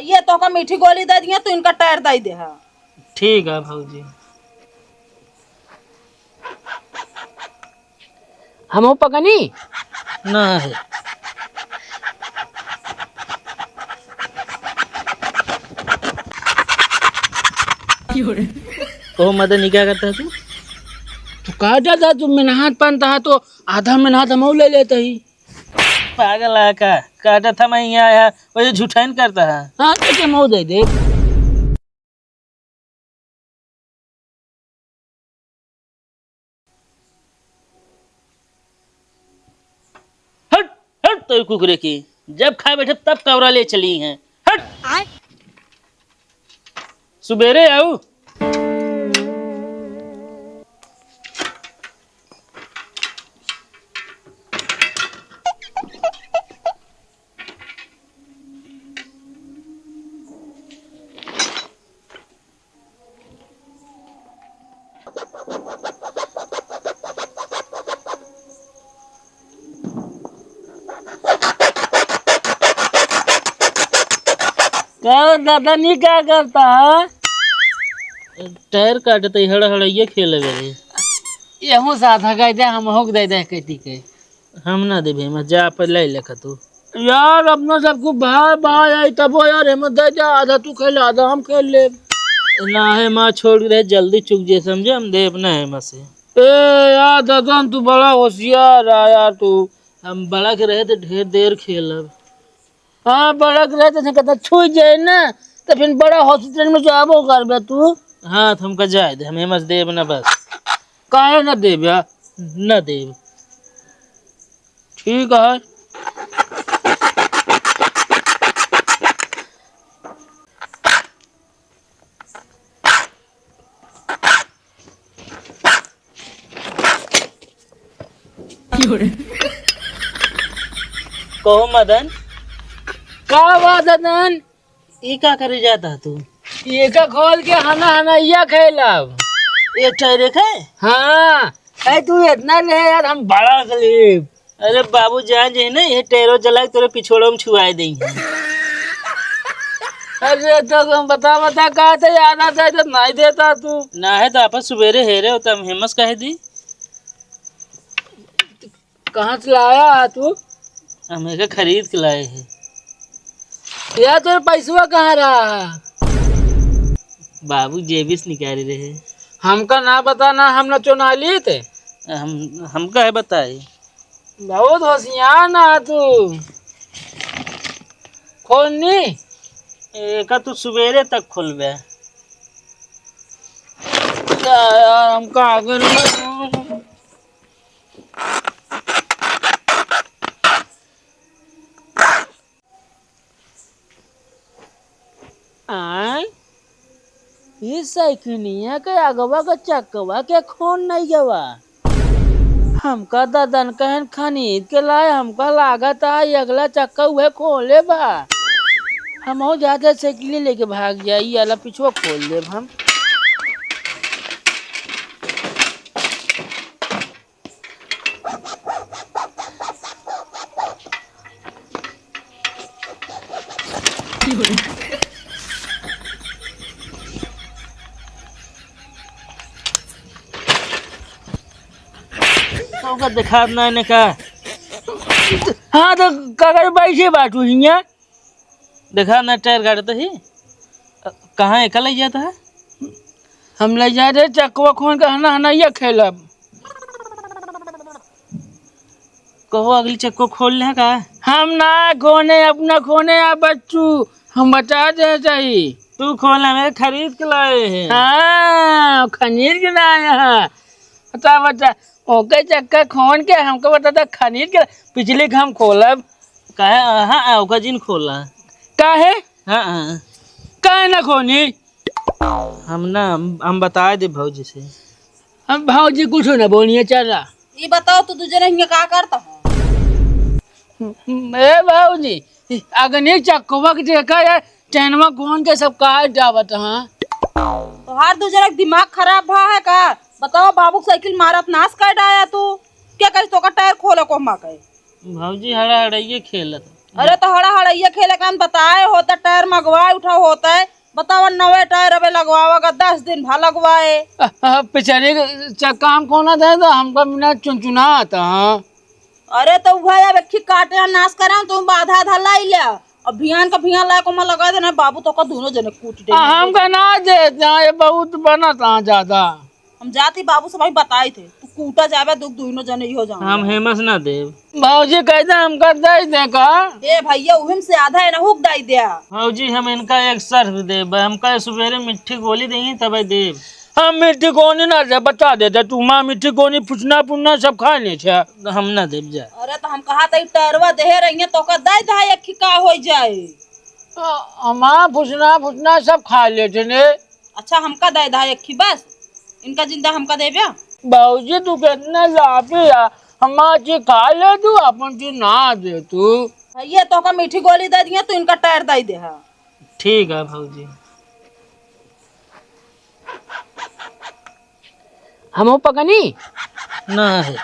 ये तो का मीठी गोली दे दिया तो इनका टायर दे दे। हाँ ठीक है भौजी। हम पकनी ना है कहो मदन क्या करता है तू? तो कहा जाता तुम मेहनत पहनता है तो आधा मेहनत हम ले लेते ही। पागल है का काटा था मैं यहाँ आया वही झूठाइन करता है। हाँ तो मऊ दे दे। हट हट तो कुकरे की जब खाए बैठे तब कवरा ले चली हैं। हट सुबेरे आऊ। क्या दादा नहीं क्या करता है? टायर काटते हड़ हड़ैया खेल गए। यहूँ साथा कह दे हम होक दे दे कहती के। हम ना दे मैं जा पर ले लेखा तू। यार अपना सबको भाई भाई आई तब यार हिम्मत दे जा आधा तू खेल आधा हम खेल ले। ना है माँ छोड़ रहे जल्दी चुक जे समझे हम दे अपना है माँ से। ए यार दादा तू बड़ा होशियार है यार तू। हम बड़ा के रहे तो ढेर देर खेलब। हाँ बड़ा के रहते थे कहता छू जाए ना तो फिर बड़ा हॉस्पिटल में जाबो कर बे तू। हाँ तो हमका जाए दे हमें मस देब ना बस। काहे ना दे बे? न देब। ठीक है। कहो मदन का बात है दन? ये क्या करे जाता तू? ये का खोल के हना हनाइया खेलब। ये टायर है? हाँ अरे तू इतना ले यार हम बड़ा गरीब। अरे बाबू जान जे ना ये टायरो जला के तेरे पिछोड़ों में छुआए देंगे। अरे तो तुम बता कहा था याद आता है तो नहीं देता तू। ना है तो आपस सुबेरे हेरे होता हम हेमस कहे दी। कहाँ से लाया है तू? हमें का खरीद के लाए हैं। यार तेरे पैसवा कहाँ रहा है? बाबू जेबिस निकाल रहे। हमका ना बता ना हम ना चुना लिए थे। हमका है बताए। बहुत होशियार ना तू। खोलनी एक तू सुबेरे तक खुलबे। यार हमका आगे आय इस साइकिलिया के अगवा का चक्कवा के खोन नहीं गवा। हमका ददन कहन खरीद के लाए हमका लागत है अगला चक्का हुए खोले बा। हम हो ज्यादा साइकिल लेके भाग जाई अला पिछवा खोल ले हम। तो का दिखा ना ने का। हाँ तो कागज बैठे बाटू हिया दिखा ना टायर गाड़ता ही। कहाँ एकल ले जाता है? हम ले जा रहे चक्कवा खोन के हना हनाइया खेलब। कहो अगली चक्को खोल ले का। हम ना खोने अपना खोने या बच्चू हम बचा दे चाहिए। तू खोलना में खरीद के लाए हैं। हाँ खनीर के लाया है। बता बता ओके चक्कर खोन के हमको बता खनीर के पिछले के हम खोलब। काहे हाँ ओका जिन खोला। काहे हाँ हाँ काहे ना खोनी? हम बता दे भौजी से। हम भाजी कुछ ना बोलिए चला। ये बताओ तू तुझे नहीं क्या करता है? ए भाजी अग्नि चक्कवा के देखा यार चैनवा खोन के सब काहे जावत हाँ। तो हर दूसरे का दिमाग खराब भा है का? बताओ बाबू साइकिल मारत नाश कर डाया तू क्या करी तो का टायर खोले को मा कहे। भौजी हड़ा हड़ाइए खेलत। अरे तो हड़ा हड़ैया खेले कान बताए होता टायर मंगवाए उठा होता है बतावा नवे टायर अबे लगवावा 10 दिन भा लगवाए। पिछले काम कोना था तो हमका बिना चुनचुना आता। हाँ अरे तो भाई अब एक काटे नाश करे तुम आधा आधा लाई लिया अब भियान का भियान लाए को मैं लगा देना बाबू तो का दोनों जने कूट दे। हमका ना दे ये बहुत बना था ज्यादा। हम जाती बाबू से भाई बताए थे तू कूटा जावे दुख दोनों जने ही हो जाओ। हम हेमस ना देव। भाजी कहते हमका दे दे का ए भैया उहिम से आधा है ना हुक दाई दिया। भाजी हम इनका एक सर्फ देव, हमका सवेरे मिट्टी गोली देंगे तब देव। हम मिट्टी गोनी ना दे बता देते तू माँ मिट्टी गोनी पुछना पुछना सब खा ले छे हम ना देव जा। अरे तो हम कहा था टरवा दे रही तो का दाई धा एक का हो जाए। माँ पुछना पुछना सब खा ले छे ने। अच्छा हमका दाई धा एक बस इनका जिंदा हमका देव्या। बाबूजी तू कितना लापी हम चीज खा ले तू अपन चीज ना दे तू। भैया तो का मीठी गोली दे दिया तू इनका टायर दाई दे। ठीक है भाजी। हम पकनी ना है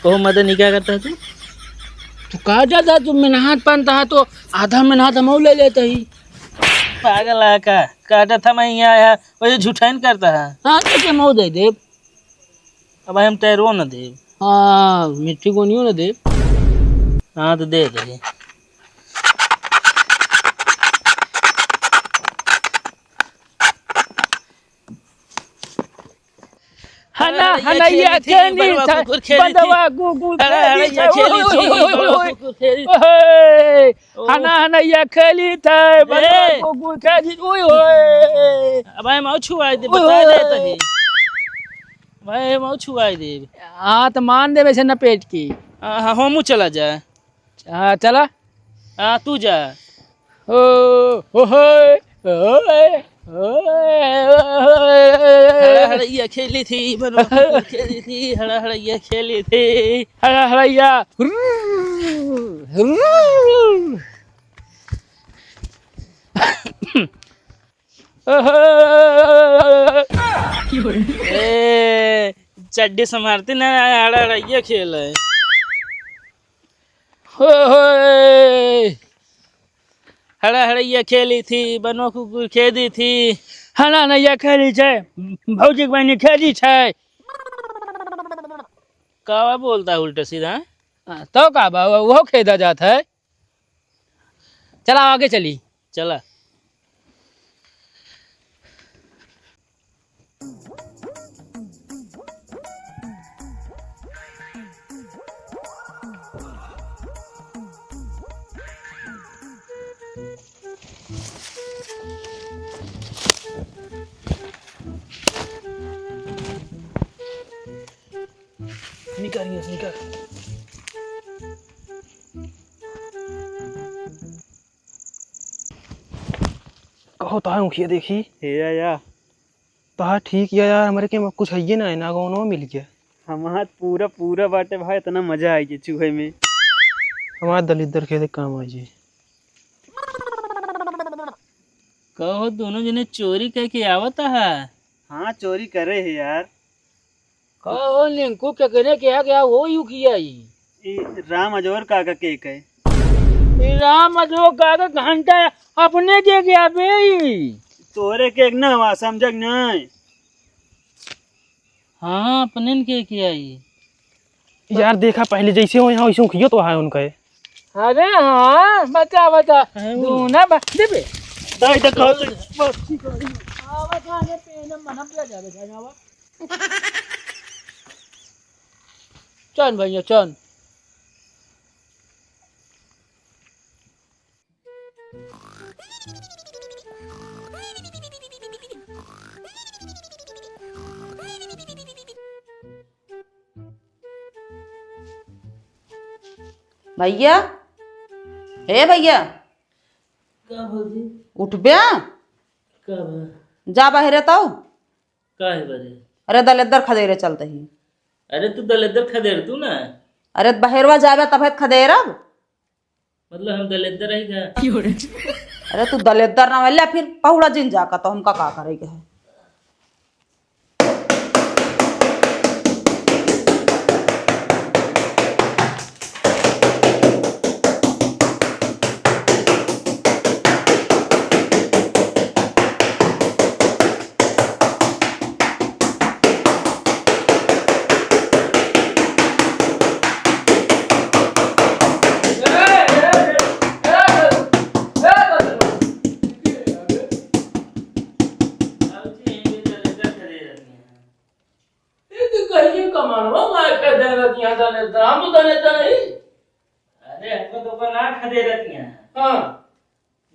तो मदन क्या करता है तू? तू कहा जाता तू मेहनत पहनता है तो आधा मेहनत हम ले लेते ही। पागल है का काटा था मैं यहाँ आया वही झूठाइन करता है। हाँ तो मऊ दे दे। अब हम तैरो न दे। हाँ मिट्टी को नहीं हो ना दे। हाँ तो दे दे। हना हना ये खेली था बंदवा गुगुल हना हना ये खेली था बंदवा गुगुल खेली ओए ओए। अब हम और छुआई दे बता देता है भाई हम और छुआई दे। हाँ तो मान दे वैसे न पेट की। हाँ हमू चला जा। हाँ चला। हाँ तू जा। ओ ओए ओए हरा हड़ैया खेली थी बनवा खेली थी हरा हड़ैया खेली थी हरा हड़ैया। ए चड्डी संभालती ना हरा हड़ैया खेल है। हरा हड़ैया खेली थी बनो कुकुर खेदी थी। हना नैया खेली छे भौजी बहनी खेली छे। कावा बोलता है उल्टा सीधा। तो का बाबा वो खेदा जात है। चला आगे चली। चला। निकाल कहो तार मुखिया देखी हे या तार ठीक है यार हमारे के कुछ है ना ना गाँव मिल गया। हमार पूरा पूरा बाटे भाई इतना मजा आई है चूहे में। हमारा दलिदर के काम आई जी। कहो दोनों जने चोरी करके आवत है। हाँ चोरी करे है यार। कहो लिंकू क्या करे क्या क्या वो यू किया ये राम अजोर काका केक है। राम जो का घंटा अपने दे गया बे। तोरे केक ना हुआ समझ नहीं। हाँ अपने के किया ये यार देखा पहले जैसे हो यहाँ वैसे खियो तो है उनका। अरे हाँ बता बता तू ना दे बे दाई तक खाओ तो आवा खाने पे मन पे जा बे आवा चल भैया चल। भैया हे भैया उठ बे जा बाहर तो अरे दलेदर खदेरे चलते ही। अरे तू दलेदर खदेर तू ना। अरे बहेरवा जावे तब खदेर मतलब हम दलेदर रहेगा। अरे तू दलेदर ना वाले फिर पहुड़ा जिन जाका तो हमका का करेगा है। मनवा मैं खदे रहती यहाँ जाने तो हम तो नहीं। अरे हमको तो पर ना खदेरत यहाँ, हाँ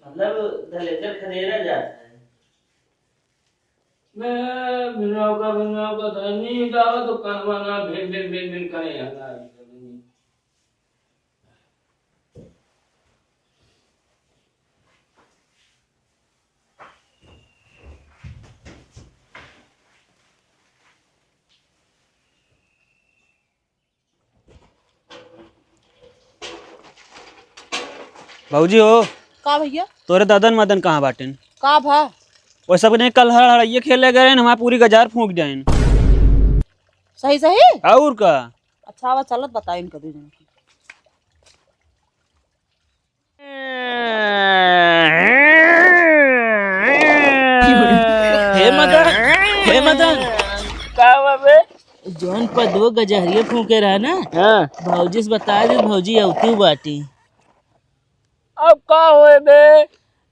मतलब दलेचर खदेरा जाता है। मैं बिना का तो नहीं जावा तो कनवा ना भेल करे यहाँ। भाऊजी हो, का भैया तोरे दादन मदन कहाँ बाटेन? का भा वो सब ने कल हड़ाइये खेले गए हमारे पूरी गजार फूंक जाए। सही सही। और का अच्छा आवा चलत बताओ इनका दो जन की। हे मदन का हुआ बे? जौन पर 2 गजहरिया फूके रहा ना, हाँ भौजी से बता दे, भौजी अवती बाटी। अब का हुए बे?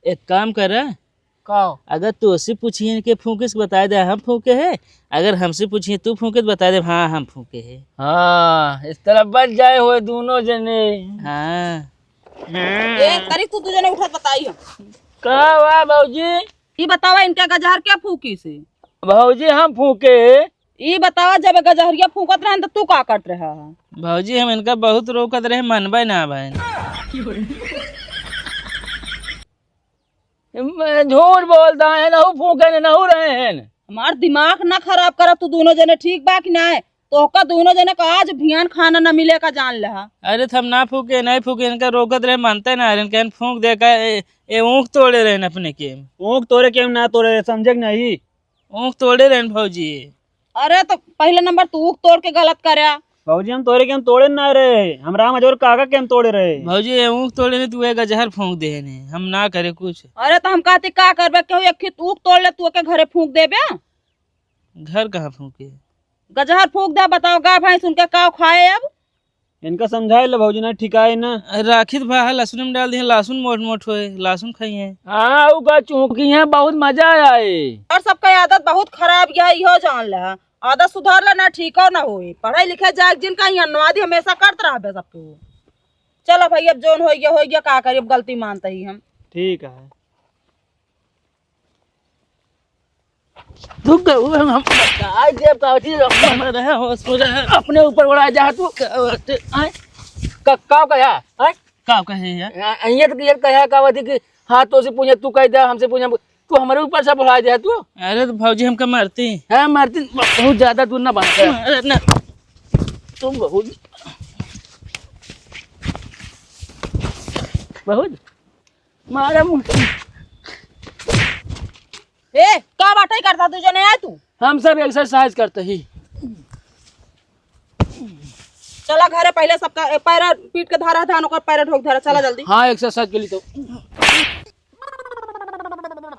एक काम कर, का अगर तू उससे पूछिए कि फूके से बता दे हम फूके है, अगर हमसे पूछिए तू फूके तो बता दे हाँ हम फूके है। हाँ इस तरह बच जाए हुए दोनों जने। हाँ एक तारीख तू तुझे उठा बताई हम। का हुआ भाऊजी? ये बतावा इनका गजहर क्या फूकी से। भाऊजी हम फूके। ये बतावा जब गजहरिया फूकत रहे तो तू का कट रहा है। भौजी हम इनका बहुत रोकत रहे, मनबे ना भाई। मैं झूठ बोलता है, नहु फूके नहु रहे हैं। हमार दिमाग ना खराब करा तू दोनों जने, ठीक बा कि ना? तो का दोनों जने का आज भियान खाना न मिले का जान लहा। अरे हम ना फूके नहीं फूके, इनका रोकत रहे, मानते ना इनका फूक देखा ये ऊँख तोड़े रहे अपने के। ऊँख तोड़े के ना तोड़े समझे नहीं? ऊँख तोड़े रहे भौजी। अरे तो पहले नंबर तू तोड़ के गलत करया। भाऊजी हम तोड़े के हम तोड़े ना रहे, हम राम अजोर काका के हम तोड़े रहे। भौजी ये ऊँख तोड़े नहीं, तू एक गजहर फूक दे ने, हम ना करे कुछ। अरे तो हम कहते का करबे, केहू एक तू तोड़ ले तू के घरे फूक देबे। घर कहाँ फूके? गजहर फूक दे। बताओ गाय भैंस उनके का खाए अब। इनका समझाए लो भाऊजी ना ठिकाए ना। राखी भाहा लहसुन में डाल दिए, लहसुन मोट मोट होए, लहसुन खाइए। हाँ उका चूकी है, बहुत मजा आए। और सबका आदत बहुत खराब है, इहो जान ले। आदत सुधार ले ना, ठीक हो ना होए। पढ़ाई लिखे जाए जिनका ही अनुवादी हमेशा करते रहे सबके। चलो भाई अब जोन हो गया का करिए, अब गलती मानते ही हम। ठीक है। तू हम आज जब काटी रहे होश में रहे। अपने ऊपर उड़ा जा तू। का कहा है? का कहे यार? ये तो कहा कावती कि हाथों से पूछे तू कह दे, हमसे पूछे तू हमारे ऊपर से बुला दे तू। अरे तो भौजी हमका मारती है, मारती बहुत ज्यादा तू ना बात कर। अरे ना तुम बहुत मारा मुझे। ए का बाटाई करता तुझे नहीं आया तू? हम सब एक्सरसाइज करते ही। चला घरे पहले सबका पैरा पीट के धारा धान ओकर पैरा ठोक धारा। चला जल्दी। हाँ एक्सरसाइज के लिए तो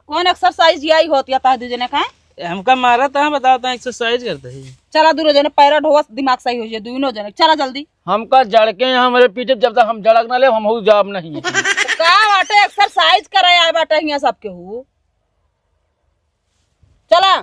कौन एक्सरसाइज यही होती है तुझे ने का? हमका मारा था, बताता एक्सरसाइज करते ही। चला दोनों जने पैरा ढोवा, दिमाग सही हो जाए दोनों जने। चला जल्दी। हमका जड़ के हमारे पीछे जब तक हम जड़क ना ले हम हो जाब नहीं। तो का बाटे एक्सरसाइज करे आए बाटे यहाँ सबके हु। चला।